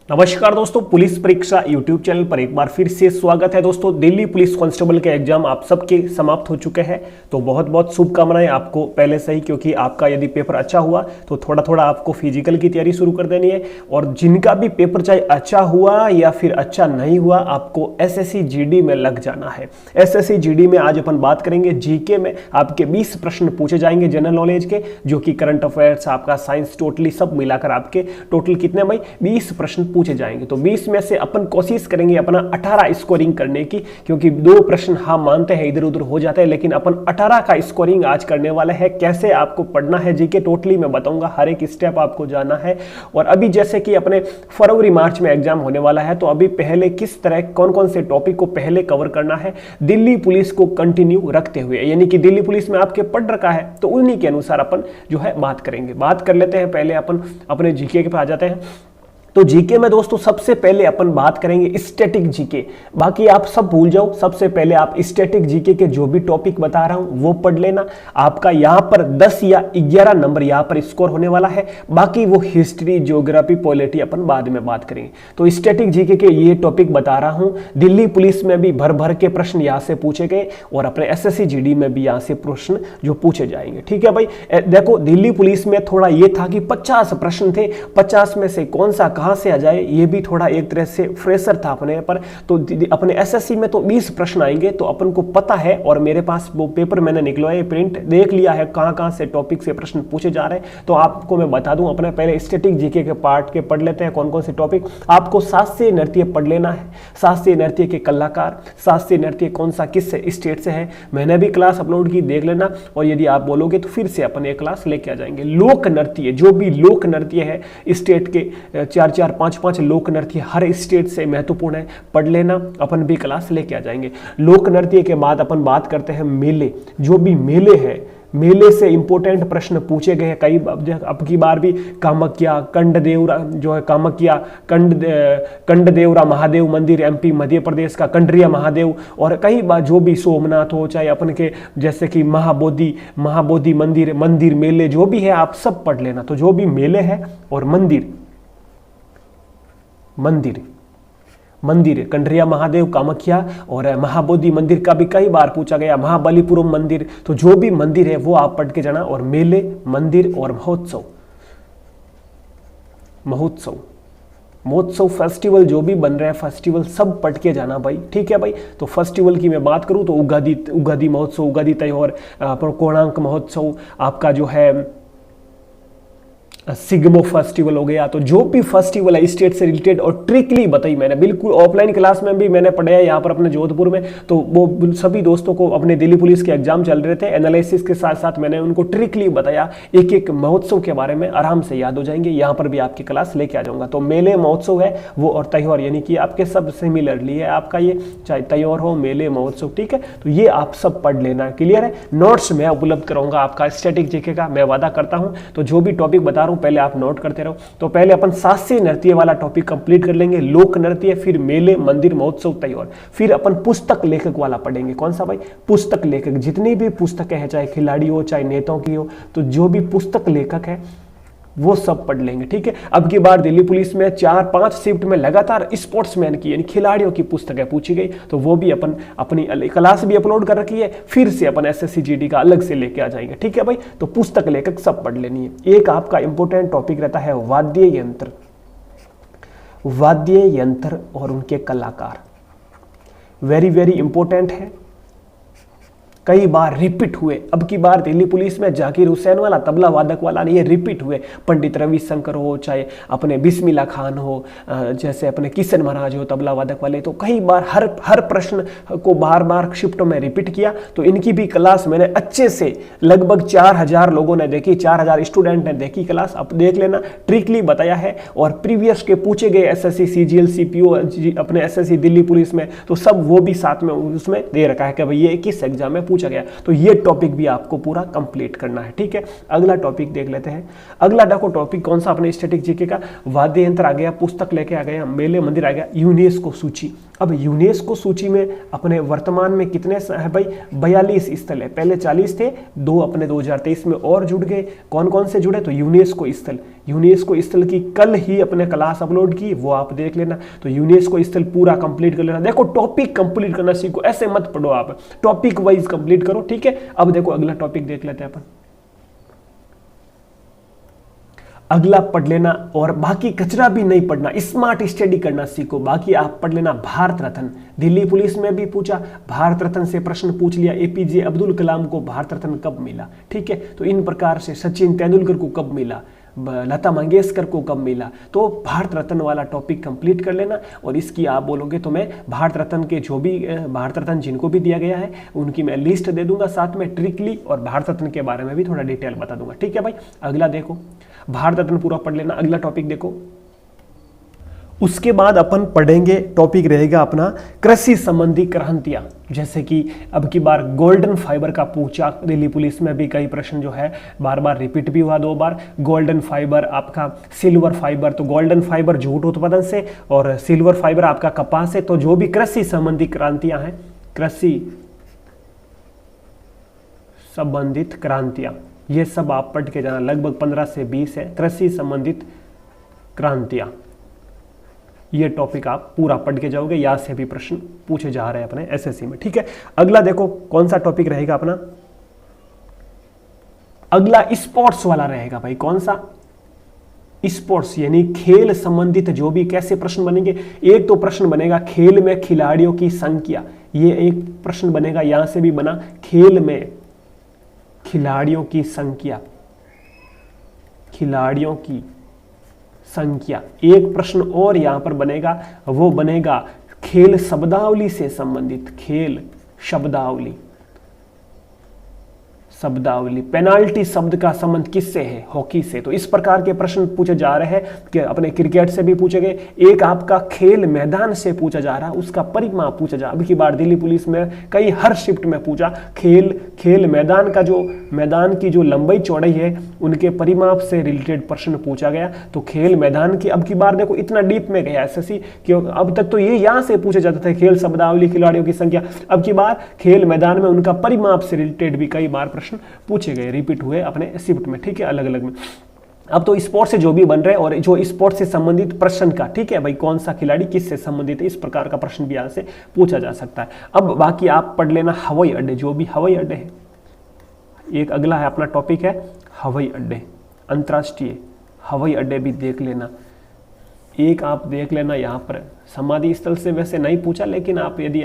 नमस्कार दोस्तों, पुलिस परीक्षा यूट्यूब चैनल पर एक बार फिर से स्वागत है। दोस्तों, दिल्ली पुलिस कांस्टेबल के एग्जाम आप सबके समाप्त हो चुके हैं, तो बहुत बहुत शुभकामनाएं आपको पहले से ही, क्योंकि आपका यदि पेपर अच्छा हुआ तो थोड़ा थोड़ा आपको फिजिकल की तैयारी शुरू कर देनी है। और जिनका भी पेपर चाहे अच्छा हुआ या फिर अच्छा नहीं हुआ, आपको एसएससी जीडी में लग जाना है। एसएससी जीडी में आज अपन बात करेंगे जीके में आपके 20 प्रश्न पूछे जाएंगे जनरल नॉलेज के, जो कि करंट अफेयर्स, आपका साइंस, टोटली सब मिलाकर आपके टोटल कितने भाई 20 प्रश्न पूछे जाएंगे। तो 20 में से अपन कोशिश करेंगे अपना 18 स्कोरिंग करने की, क्योंकि 2 प्रश्न हम मानते हैं इधर उधर हो जाते हैं, लेकिन अपन 18 का स्कोरिंग आज करने वाले हैं। कैसे आपको पढ़ना है जीके टोटली मैं बताऊंगा, हर एक स्टेप आपको जाना है। और अभी जैसे कि अपने फरवरी मार्च में एग्जाम होने वाला है, तो अभी पहले किस तरह कौन कौन से टॉपिक को पहले कवर करना है दिल्ली पुलिस को कंटिन्यू रखते हुए, यानी कि दिल्ली पुलिस में आपके पढ़ रखा है तो उन्हीं के अनुसार अपन जो है बात करेंगे। बात कर लेते हैं, पहले अपन अपने जीके के पे आ जाते हैं। तो जीके में दोस्तों सबसे पहले अपन बात करेंगे स्टैटिक जीके। बाकी आप सब भूल जाओ, सबसे पहले आप स्टैटिक जीके के जो भी टॉपिक बता रहा हूं वो पढ़ लेना। आपका यहां पर 10 या 11 नंबर यहां पर स्कोर होने वाला है। बाकी वो हिस्ट्री, ज्योग्राफी, पॉलिटी अपन बाद में बात करेंगे। तो स्टैटिक जीके के ये टॉपिक बता रहा हूं। दिल्ली पुलिस में भी भर भर के प्रश्न यहां से पूछे गए और अपने एसएससी जीडी में भी यहां से प्रश्न जो पूछे जाएंगे। ठीक है भाई, देखो दिल्ली पुलिस में थोड़ा ये था कि 50 प्रश्न थे, 50 में से कौन सा कहां से आ जाए ये भी थोड़ा एक तरह से फ्रेशर था अपने पर। तो अपने एसएससी में तो 20 प्रश्न आएंगे, तो अपन को पता है, और मेरे पास वो पेपर मैंने निकलवाया, प्रिंट देख लिया है कहां कहां से टॉपिक से प्रश्न पूछे जा रहे हैं। तो आपको मैं बता दूं, अपने पहले स्टैटिक जीके के पार्ट के पढ़ लेते हैं कौन कौन से टॉपिक। आपको शास्त्रीय नृत्य पढ़ लेना है, शास्त्रीय नृत्य के कलाकार, शास्त्रीय नृत्य कौन सा किस स्टेट से है, मैंने भी क्लास अपलोड की, देख लेना। और यदि आप बोलोगे तो फिर से अपन एक क्लास लेके आ जाएंगे। लोक नृत्य, जो भी लोक नृत्य है स्टेट के 4-4, 5-5 लोक नृत्य हर स्टेट से महत्वपूर्ण है, पढ़ लेना, अपन भी क्लास लेके आ जाएंगे। लोक नृत्य के बाद अपन बात करते हैं मेले। जो भी मेले हैं, मेले से इंपॉर्टेंट प्रश्न पूछे गए कई, अब की बार भी कामाख्या, कंडदेवरा जो है, कामाख्या कंडदेवरा महादेव मंदिर एमपी मध्य प्रदेश का, कंडरिया महादेव, और कई बार जो भी सोमनाथ हो, चाहे अपन के जैसे कि महाबोधि मंदिर मेले जो भी है आप सब पढ़ लेना। तो जो भी मेले है और मंदिर कंडरिया महादेव, कामाख्या और महाबोधि मंदिर का भी कई बार पूछा गया, महाबलीपुरम मंदिर। तो जो भी मंदिर है वो आप पढ़ के जाना। और मेले, मंदिर और महोत्सव फेस्टिवल जो भी बन रहे हैं, फेस्टिवल सब पढ़ के जाना भाई। ठीक है भाई, तो फेस्टिवल की मैं बात करूं तो उगादी महोत्सव, उगादी त्योहार, कोणार्क महोत्सव, आपका जो है सिग्मो फेस्टिवल हो गया। तो जो भी फेस्टिवल है स्टेट से रिलेटेड और ट्रिकली बताई मैंने, बिल्कुल ऑफलाइन क्लास में भी मैंने पढ़ाया यहाँ पर अपने जोधपुर में। तो वो सभी दोस्तों को अपने दिल्ली पुलिस के एग्जाम चल रहे थे, एनालिसिस के साथ साथ मैंने उनको ट्रिकली बताया, एक एक महोत्सव के बारे में आराम से याद हो जाएंगे। यहाँ पर भी आपकी क्लास लेके आ जाऊंगा। तो मेले, महोत्सव है वो, और त्योहार, यानी कि आपके सब सिमिलरली है आपका ये, चाहे त्योहार हो, मेले, महोत्सव। ठीक है, तो ये आप सब पढ़ लेना। क्लियर है, नोट्स मैं उपलब्ध कराऊंगा आपका स्टैटिक जीके का, मैं वादा करता हूं। तो जो भी टॉपिक बता रहा हूं पहले आप नोट करते रहो। तो पहले अपन शास्त्रीय नृत्य वाला टॉपिक कंप्लीट कर लेंगे, लोक नृत्य, फिर मेले, मंदिर, महोत्सव, त्योहार। फिर अपन पुस्तक लेखक वाला पढ़ेंगे। कौन सा भाई? पुस्तक लेखक। जितनी भी पुस्तकें हैं, चाहे खिलाड़ी हो, चाहे नेताओं की हो, तो जो भी पुस्तक लेखक है वो सब पढ़ लेंगे। ठीक है, अब की बार दिल्ली पुलिस में 4-5 शिफ्ट में लगातार स्पोर्ट्समैन की यानी खिलाड़ियों की पुस्तकें पूछी गई, तो वो भी अपन अपनी क्लास भी अपलोड कर रखी है, फिर से अपन एसएससी जीडी का अलग से लेके आ जाएंगे। ठीक है भाई, तो पुस्तक लेखक सब पढ़ लेनी है। एक आपका इंपॉर्टेंट टॉपिक रहता है वाद्य यंत्र और उनके कलाकार। वेरी वेरी इंपॉर्टेंट है, कई बार रिपीट हुए। अब की बार दिल्ली पुलिस में जाकिर हुसैन वाला, तबला वादक वाला नहीं, ये रिपीट हुए। पंडित रविशंकर हो, चाहे अपने बिस्मिल्लाह खान हो, जैसे अपने किशन महाराज हो तबला वादक वाले, तो कई बार हर प्रश्न को बार बार शिफ्टों में रिपीट किया। तो इनकी भी क्लास मैंने अच्छे से, लगभग 4000 लोगों ने देखी, 4000 स्टूडेंट ने देखी क्लास, अब देख लेना, ट्रिकली बताया है। और प्रीवियस के पूछे गए एसएससी, सीजीएल, सीपीओ, अपने एसएससी दिल्ली पुलिस में, तो सब वो भी साथ में उसमें दे रखा है कि भाई ये किस एग्जाम में पूछा गया। तो ये टॉपिक भी आपको पूरा कंप्लीट करना है। ठीक है, अगला टॉपिक देख लेते हैं। अगला देखो टॉपिक कौन सा अपने स्टैटिक जीके का, वाद्य यंत्र आ गया, पुस्तक लेके आ गया, मेले, मंदिर आ गया, यूनेस्को सूची। अब यूनेस्को सूची में अपने वर्तमान में कितने है भाई, 42 स्थल है। पहले 40 थे, 2 अपने 2023 में और जुड़ गए। कौन कौन से जुड़े, तो यूनेस्को स्थल की कल ही अपने क्लास अपलोड की, वो आप देख लेना। तो यूनेस्को स्थल पूरा कंप्लीट कर लेना। देखो टॉपिक कंप्लीट करना सीखो, ऐसे मत पढ़ो आप, टॉपिक वाइज कंप्लीट करो, ठीक है। अब देखो अगला टॉपिक देख लेते हैं अपन, अगला पढ़ लेना, और बाकी कचरा भी नहीं पढ़ना, स्मार्ट स्टडी करना सीखो। बाकी आप पढ़ लेना भारत रत्न, दिल्ली पुलिस में भी पूछा, भारत रत्न से प्रश्न पूछ लिया, एपीजे अब्दुल कलाम को भारत रत्न कब मिला, ठीक है। तो इन प्रकार से सचिन तेंदुलकर को कब मिला, लता मंगेशकर को कब मिला, तो भारत रत्न वाला टॉपिक कंप्लीट कर लेना। और इसकी आप बोलोगे तो मैं भारत रत्न के जो भी भारत रत्न जिनको भी दिया गया है उनकी मैं लिस्ट दे दूंगा, साथ में ट्रिकली और भारत रत्न के बारे में भी थोड़ा डिटेल बता दूंगा, ठीक है भाई। अगला देखो, भारत रत्न पूरा पढ़ लेना। अगला टॉपिक देखो, उसके बाद अपन पढ़ेंगे, टॉपिक रहेगा अपना कृषि संबंधी क्रांतियां। जैसे कि अब की बार गोल्डन फाइबर का पूछा, दिल्ली पुलिस में भी कई प्रश्न जो है बार बार रिपीट भी हुआ 2 बार। गोल्डन फाइबर आपका सिल्वर फाइबर, तो गोल्डन फाइबर जूट उत्पादन से और सिल्वर फाइबर आपका कपास से। तो जो भी कृषि संबंधी क्रांतियां हैं, कृषि संबंधित क्रांतियां, ये सब आप पढ़ के जाना। लगभग 15 से 20 है कृषि संबंधित क्रांतियां, ये टॉपिक आप पूरा पढ़ के जाओगे, यहाँ से भी प्रश्न पूछे जा रहे हैं अपने एसएससी में, ठीक है। अगला देखो कौन सा टॉपिक रहेगा अपना, अगला स्पोर्ट्स वाला रहेगा भाई। कौन सा, स्पोर्ट्स यानी खेल संबंधित जो भी कैसे प्रश्न बनेंगे। एक तो प्रश्न बनेगा खेल में खिलाड़ियों की संख्या, ये एक प्रश्न बनेगा, यहां से भी बना खेल में खिलाड़ियों की संख्या, खिलाड़ियों की संख्या। एक प्रश्न और यहां पर बनेगा, वो बनेगा खेल शब्दावली से संबंधित, खेल शब्दावली, शब्दावली। पेनाल्टी शब्द का संबंध किससे है, हॉकी से। तो इस प्रकार के प्रश्न पूछे जा रहे हैं कि अपने क्रिकेट से भी पूछे गए। एक आपका खेल मैदान से पूछा जा रहा है, उसका परिमाप पूछा जा। अब की बार दिल्ली पुलिस में कई हर शिफ्ट में पूछा, खेल मैदान का जो मैदान की जो लंबाई चौड़ाई है उनके परिमाप से रिलेटेड प्रश्न पूछा गया। तो खेल मैदान की अब की बार देखो इतना डीप में गया एसएससी, क्योंकि अब तक तो ये यहां से पूछे जाते थे खेल शब्दावली खिलाड़ियों की संख्या। अब की बार खेल मैदान में उनका परिमाप से रिलेटेड भी कई बार प्रश्न पूछे गए, रिपीट हुए अपने शिफ्ट में, ठीक है, अलग अलग में। अब तो स्पोर्ट्स से जो भी बन रहे हैं और जो स्पोर्ट्स से संबंधित प्रश्न का, ठीक है भाई, कौन सा खिलाड़ी किससे संबंधित है, इस प्रकार का प्रश्न भी यहां से पूछा जा सकता है। अब बाकी आप पढ़ लेना हवाई अड्डे, जो भी हवाई अड्डे है। एक अगला है अपना टॉपिक है हवाई अड्डे, अंतर्राष्ट्रीय हवाई अड्डे भी देख लेना। एक आप देख लेना यहाँ पर समाधि स्थल से वैसे नहीं पूछा, लेकिन आप यदि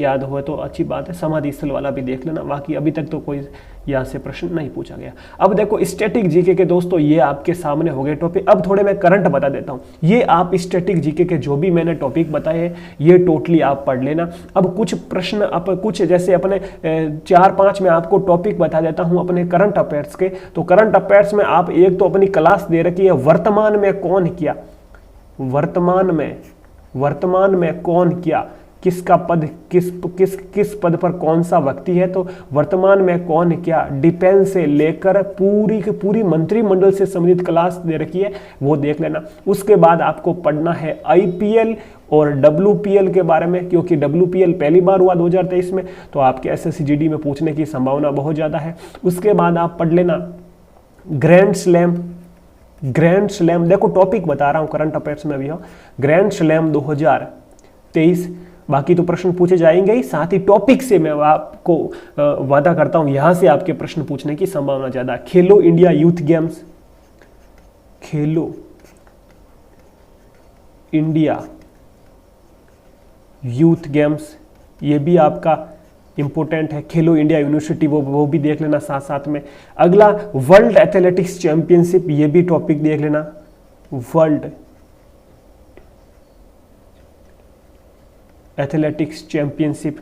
याद हो तो अच्छी बात है, समाधि स्थल वाला भी देख लेना। बाकी अभी तक तो कोई यहाँ से प्रश्न नहीं पूछा गया। अब देखो स्टैटिक जीके के दोस्तों, ये आपके सामने हो गए टॉपिक। अब थोड़े मैं करंट बता देता हूँ। ये आप स्टैटिक जीके के जो भी मैंने टॉपिक बताए हैं ये टोटली आप पढ़ लेना। अब कुछ प्रश्न कुछ जैसे अपने 4-5 में आपको टॉपिक बता देता हूँ अपने करंट अफेयर्स के। तो करंट अफेयर्स में आप एक तो अपनी क्लास दे रखी है वर्तमान में कौन किया, वर्तमान में कौन किया, किसका पद, किस पद पर कौन सा व्यक्ति है। तो वर्तमान में कौन किया, डिफेंस से लेकर पूरी की पूरी मंत्रिमंडल से संबंधित क्लास दे रखी है, वो देख लेना। उसके बाद आपको पढ़ना है आईपीएल और डब्ल्यूपीएल के बारे में, क्योंकि डब्ल्यूपीएल पहली बार हुआ 2023 में, तो आपके एसएससी जीडी में पूछने की संभावना बहुत ज्यादा है। उसके बाद आप पढ़ लेना ग्रैंड स्लैम, देखो टॉपिक बता रहा हूं करंट अफेयर्स में भी हो, ग्रैंड स्लैम 2023। बाकी तो प्रश्न पूछे जाएंगे ही, साथ ही टॉपिक से मैं आपको वादा करता हूं यहां से आपके प्रश्न पूछने की संभावना ज्यादा। खेलो इंडिया यूथ गेम्स, खेलो इंडिया यूथ गेम्स, ये भी आपका इंपॉर्टेंट है। खेलो इंडिया यूनिवर्सिटी वो भी देख लेना साथ साथ में। अगला वर्ल्ड एथलेटिक्स चैंपियनशिप, ये भी टॉपिक देख लेना। वर्ल्ड एथलेटिक्स चैंपियनशिप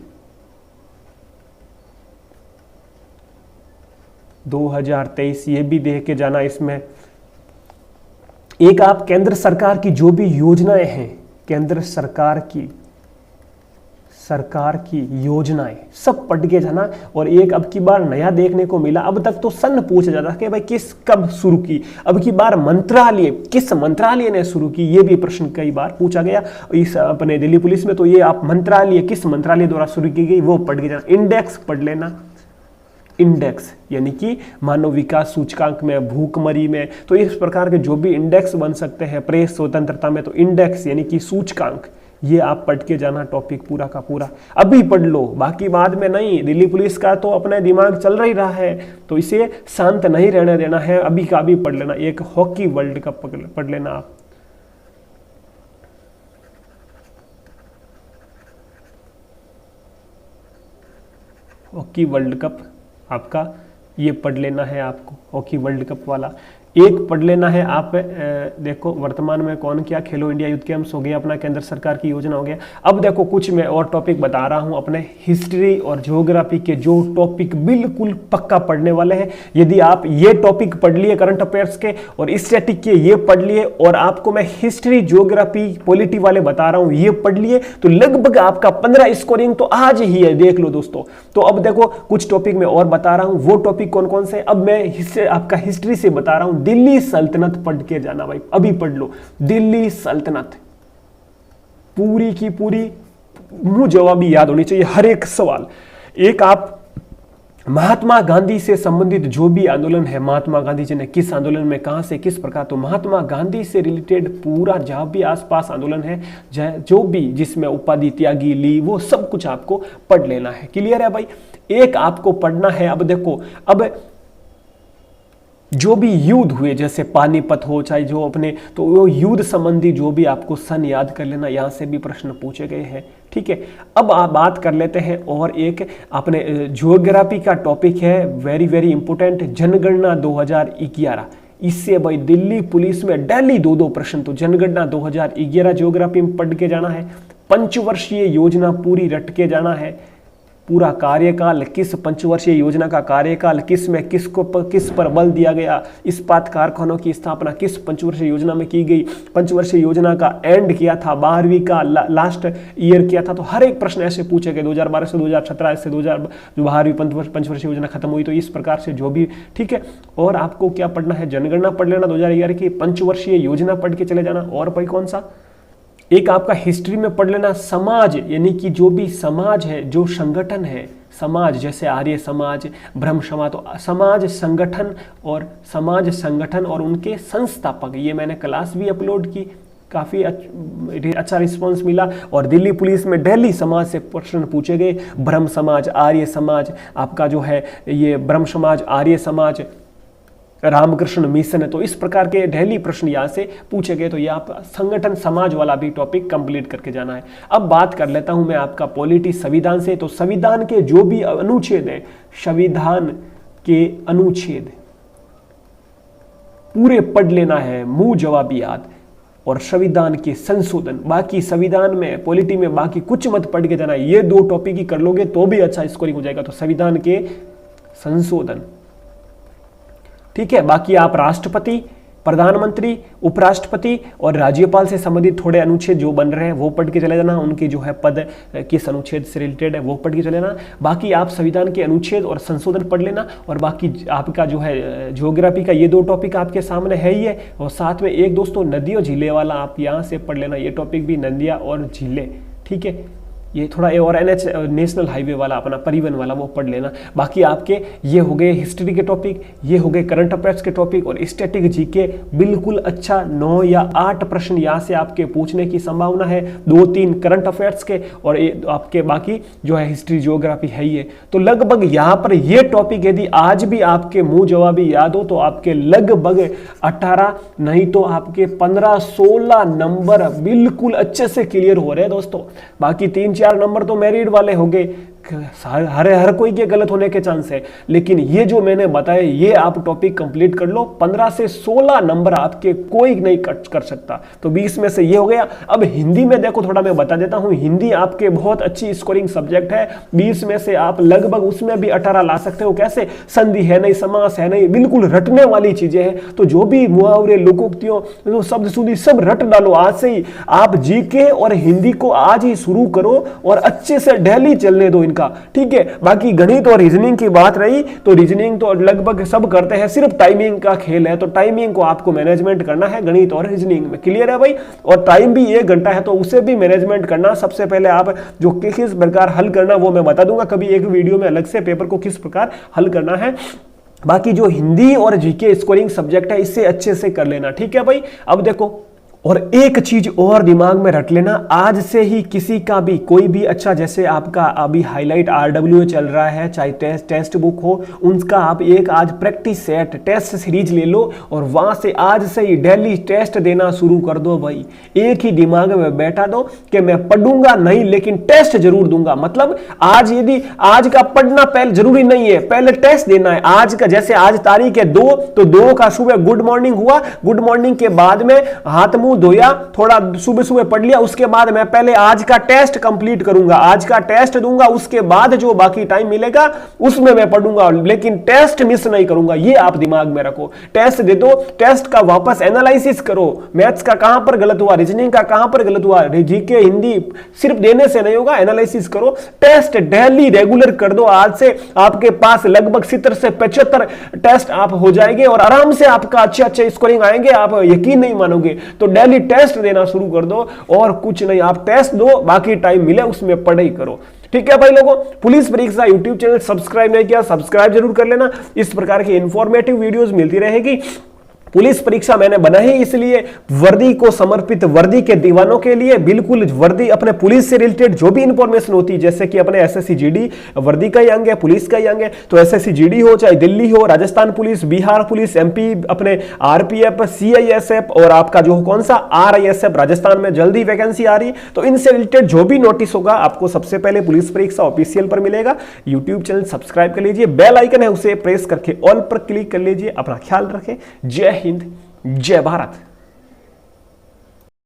2023, ये भी देख के जाना। इसमें एक आप केंद्र सरकार की जो भी योजनाएं हैं, केंद्र सरकार की सरकार की योजनाएं सब पढ़ के जाना। और एक अब की बार नया देखने को मिला, अब तक तो सन पूछा जाता कि भाई किस कब शुरू की, अब की बार मंत्रालय किस मंत्रालय ने शुरू की, ये भी प्रश्न कई बार पूछा गया इस अपने दिल्ली पुलिस में। तो ये आप मंत्रालय किस मंत्रालय द्वारा शुरू की गई वो पढ़ के जाना। इंडेक्स पढ़ लेना, इंडेक्स यानी कि मानव विकास सूचकांक में, भूखमरी में, तो इस प्रकार के जो भी इंडेक्स बन सकते हैं, प्रेस स्वतंत्रता में, तो इंडेक्स यानी कि सूचकांक, ये आप पढ़ के जाना टॉपिक पूरा का पूरा। अभी पढ़ लो, बाकी बाद में नहीं। दिल्ली पुलिस का तो अपना दिमाग चल रही रहा है, तो इसे शांत नहीं रहने देना है, अभी का अभी पढ़ लेना। एक हॉकी वर्ल्ड कप पढ़ लेना आप, हॉकी वर्ल्ड कप आपका ये पढ़ लेना है आपको, हॉकी वर्ल्ड कप वाला। एक पढ़ लेना है आप, देखो वर्तमान में कौन क्या, खेलो इंडिया यूथ गेम्स हो गया, अपना केंद्र सरकार की योजना हो गया। अब देखो कुछ मैं और टॉपिक बता रहा हूं अपने हिस्ट्री और ज्योग्राफी के, जो टॉपिक बिल्कुल पक्का पढ़ने वाले हैं। यदि आप ये टॉपिक पढ़ लिए करंट अफेयर्स के और स्टैटिक के ये पढ़ लिए, और आपको मैं हिस्ट्री ज्योग्राफी पॉलिटी वाले बता रहा हूं ये पढ़ लिए, तो लगभग आपका 15 स्कोरिंग तो आज ही है, देख लो दोस्तों। तो अब देखो कुछ टॉपिक मैं और बता रहा हूं, वो टॉपिक कौन कौन से, अब मैं आपका हिस्ट्री से बता रहा हूं। दिल्ली सल्तनत पढ़ के जाना भाई, अभी पढ़ लो दिल्ली सल्तनत, पूरी की पूरी मुंह जवाबी याद होनी चाहिए हर एक सवाल। एक आप महात्मा गांधी से संबंधित जो भी आंदोलन है, महात्मा गांधी जी ने किस आंदोलन में कहां से किस प्रकार, तो महात्मा गांधी से रिलेटेड पूरा जहां भी आसपास आंदोलन है, जो भी जिसमें उपाधि त्यागी ली, वो सब कुछ आपको पढ़ लेना है। क्लियर है भाई। एक आपको पढ़ना है, अब देखो, अब जो भी युद्ध हुए, जैसे पानीपत हो चाहे जो अपने, तो वो युद्ध संबंधी जो भी आपको सन याद कर लेना, यहां से भी प्रश्न पूछे गए हैं। ठीक है, अब आप बात कर लेते हैं और एक अपने ज्योग्राफी का टॉपिक है, वेरी वेरी इंपोर्टेंट, जनगणना 2011। इससे भाई दिल्ली पुलिस में डेली 2-2 प्रश्न, तो जनगणना 2011 ज्योग्राफी में पढ़ के जाना है। पंचवर्षीय योजना पूरी रट के जाना है, पूरा कार्यकाल, किस पंचवर्षीय योजना का कार्यकाल, किस में किस पर बल दिया गया, इस्पात कारखानों की स्थापना किस पंचवर्षीय योजना में की गई, पंचवर्षीय योजना का एंड किया था, 12वीं का लास्ट ईयर किया था। तो हर एक प्रश्न ऐसे पूछे गए, 2012 से 2017 से 12वीं पंचवर्षीय योजना खत्म हुई, तो इस प्रकार से जो भी। ठीक है, और आपको क्या पढ़ना है, जनगणना पढ़ लेना 2011 की, पंचवर्षीय योजना पढ़ के चले जाना। और भाई कौन सा, एक आपका हिस्ट्री में पढ़ लेना समाज, यानी कि जो भी समाज है, जो संगठन है समाज, जैसे आर्य समाज, ब्रह्म समाज, तो समाज संगठन और उनके संस्थापक, ये मैंने क्लास भी अपलोड की, काफ़ी अच्छा रिस्पांस मिला। और दिल्ली पुलिस में डेली समाज से प्रश्न पूछे गए, ब्रह्म समाज, आर्य समाज, आपका जो है ये ब्रह्म समाज, आर्य समाज, रामकृष्ण मिशन है, तो इस प्रकार के डेली प्रश्न यहाँ से पूछे गए। तो ये आप संगठन समाज वाला भी टॉपिक कंप्लीट करके जाना है। अब बात कर लेता हूं मैं आपका पॉलिटी संविधान से। तो संविधान के जो भी अनुच्छेद हैं, संविधान के अनुच्छेद पूरे पढ़ लेना है, मुंह जवाबी याद। और संविधान के संशोधन, बाकी संविधान में पॉलिटी में बाकी कुछ मत पढ़ के जाना है, ये 2 टॉपिक ही कर लोगे तो भी अच्छा स्कोरिंग हो जाएगा। तो संविधान के संशोधन, ठीक है। बाकी आप राष्ट्रपति, प्रधानमंत्री, उपराष्ट्रपति और राज्यपाल से संबंधित थोड़े अनुच्छेद जो बन रहे हैं वो पढ़ के चले जाना, उनके जो है पद किस अनुच्छेद से रिलेटेड है वो पढ़ के चले जाना। बाकी आप संविधान के अनुच्छेद और संशोधन पढ़ लेना। और बाकी आपका जो है ज्योग्राफी का ये 2 टॉपिक आपके सामने है ही है। और साथ में एक दोस्तों नदियों झीलें वाला आप यहाँ से पढ़ लेना, ये टॉपिक भी, नदियाँ और झीलें, ठीक है। ये थोड़ा और NH नेशनल हाईवे वाला अपना परिवहन वाला वो पढ़ लेना। बाकी आपके ये हो गए हिस्ट्री के टॉपिक, ये हो गए करंट अफेयर्स के टॉपिक और स्टैटिक जीके। बिल्कुल अच्छा 9 या 8 प्रश्न यहाँ से आपके पूछने की संभावना है, 2-3 करंट अफेयर्स के और आपके बाकी जो है हिस्ट्री ज्योग्राफी है ये। तो लगभग यहाँ पर ये टॉपिक यदि आज भी आपके मुंह जवाबी याद हो तो आपके लगभग 18 नहीं तो आपके 15-16 नंबर बिल्कुल अच्छे से क्लियर हो रहे हैं दोस्तों। बाकी 3-4 नंबर तो मेरिट वाले हो गए, हर कोई के गलत होने के चांस है, लेकिन ये जो मैंने बताया ये आप टॉपिक कंप्लीट कर लो, 15 से 16 नंबर आपके कोई नहीं कट कर सकता। तो 20 में से ये हो गया। अब हिंदी में देखो, थोड़ा मैं बता देता हूं, हिंदी आपके बहुत अच्छी स्कोरिंग सब्जेक्ट है। 20 में से आप लगभग उसमें भी 18 ला सकते हो। कैसे? संधि है नहीं, समास है नहीं, बिल्कुल रटने वाली चीजें हैं। तो जो भी मुहावरे, लोकोक्तियों, शब्द सुधी सब रट डालो आज से ही। आप जीके और हिंदी को आज ही शुरू करो और अच्छे से डेली चलने दो इनका, ठीक है। बाकी गणित और रीजनिंग की बात रही तो रीजनिंग तो लगभग सब करते हैं, सिर्फ टाइमिंग का खेल है। तो टाइमिंग को आपको मैनेजमेंट करना है गणित और रीजनिंग में, क्लियर है भाई। और टाइम भी 1 घंटा है तो उसे भी मैनेजमेंट करना। सबसे पहले आप जो किस प्रकार हल करना वो मैं बता दूंगा कभी एक वीडियो में अलग से, पेपर को किस प्रकार हल करना है। बाकी जो हिंदी और जीके स्कोरिंग सब्जेक्ट है इसे अच्छे से कर लेना, ठीक है भाई। अब देखो, और एक चीज और दिमाग में रख लेना, आज से ही किसी का भी कोई भी अच्छा, जैसे आपका अभी हाईलाइट RWA चल रहा है, चाहे टेस्ट बुक हो, उनका आप एक आज प्रैक्टिस सेट टेस्ट सीरीज ले लो और वहां से आज से ही डेली टेस्ट देना शुरू कर दो भाई। एक ही दिमाग में बैठा दो कि मैं पढ़ूंगा नहीं लेकिन टेस्ट जरूर दूंगा। मतलब आज यदि आज का पढ़ना पहले जरूरी नहीं है, पहले टेस्ट देना है। आज का जैसे आज तारीख है 2, तो 2 का सुबह गुड मॉर्निंग हुआ, गुड मॉर्निंग के बाद में हाथ मुंह धोया, थोड़ा सुबह सुबह पढ़ लिया, उसके बाद मैं पहले आज का टेस्ट कंप्लीट करूंगा, आज का टेस्ट दूंगा, उसके बाद जो बाकी टाइम मिलेगा उसमें मैं पढ़ूंगा, लेकिन टेस्ट मिस नहीं करूंगा। ये आप दिमाग में रखो। टेस्ट दे दो, टेस्ट का वापस एनालिसिस करो, मैथ्स का कहां पर गलत हुआ, रीजनिंग का कहां पर गलत हुआ, जीके हिंदी सिर्फ देने से नहीं होगा, एनालिसिस करो। टेस्ट डेली रेगुलर कर दो। आज से आपके पास लगभग 70 से 75 टेस्ट आप हो जाएंगे और आराम से आपका अच्छे स्कोरिंग आएंगे, आप यकीन नहीं मानोगे। तो डेली टेस्ट देना शुरू कर दो और कुछ नहीं, आप टेस्ट दो, बाकी टाइम मिले उसमें पढ़ाई करो, ठीक है भाई लोगों। पुलिस परीक्षा यूट्यूब चैनल सब्सक्राइब नहीं किया, सब्सक्राइब जरूर कर लेना। इस प्रकार की इंफॉर्मेटिव वीडियोस मिलती रहेगी। पुलिस परीक्षा मैंने बनाई इसलिए वर्दी को समर्पित, वर्दी के दीवानों के लिए, बिल्कुल वर्दी अपने पुलिस से रिलेटेड जो भी इंफॉर्मेशन होती है, जैसे कि अपने SSC GD वर्दी का ही अंग है, पुलिस का ही अंग है। तो SSC GD हो, चाहे दिल्ली हो, Rajasthan police, Bihar police, MP अपने RPF, CISF और आपका जो कौन सा RISF राजस्थान में जल्दी वैकेंसी आ रही है, तो इनसे रिलेटेड जो भी नोटिस होगा आपको सबसे पहले पुलिस परीक्षा ऑफिशियल पर मिलेगा। यूट्यूब चैनल सब्सक्राइब कर लीजिए, बेल आइकन है उसे प्रेस करके ऑल पर क्लिक कर लीजिए। अपना ख्याल रखें। जय हिंद, जय भारत।